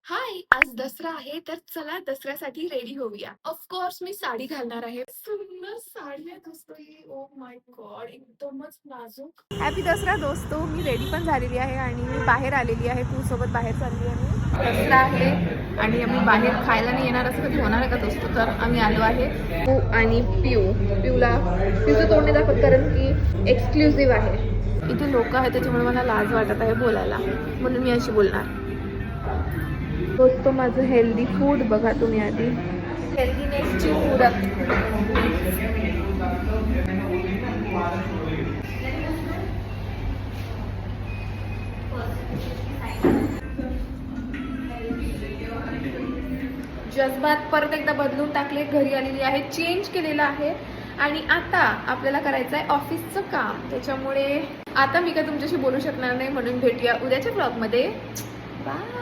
हाय, आज दसरा आहे तर चला दसऱ्यासाठी रेडी होऊया. ऑफकोर्स मी साडी घालणार आहे. सुंदर साडी आहे दोस्तो ही. ओ माय गॉड, एकदमच नाजूक. हॅपी दसरा दोस्तो. मी रेडी पण झालेली आहे आणि मी बाहेर आलेली आहे. तू सोबत बाहेर चालली आहे मी. दसरा आहे आणि आम्ही बाहेर खायला नाही येणार असं कधी होणार आहे का दोस्तो? तर आम्ही आलो आहे पू आणि पिऊचं तोंड नाही दाखवत कारण की एक्सक्लुझिव्ह आहे. इथे लोक आहेत त्याच्यामुळे मला लाज वाटत आहे बोलायला, म्हणून मी अशी बोलणार. दोस्तो माझं हेल्दी फूड बघा तुम्ही आधी. हेल्दीनेसची फूड. जज्बात परत एकदा बदलून टाकले, घरी आलेली आहे, चेंज केलेलं आहे आणि आता आपल्याला करायचं आहे ऑफिसचं काम. त्याच्यामुळे आता मी काय तुमच्याशी बोलू शकणार नाही, म्हणून भेटूया उद्याच्या ब्लॉगमध्ये. बाय.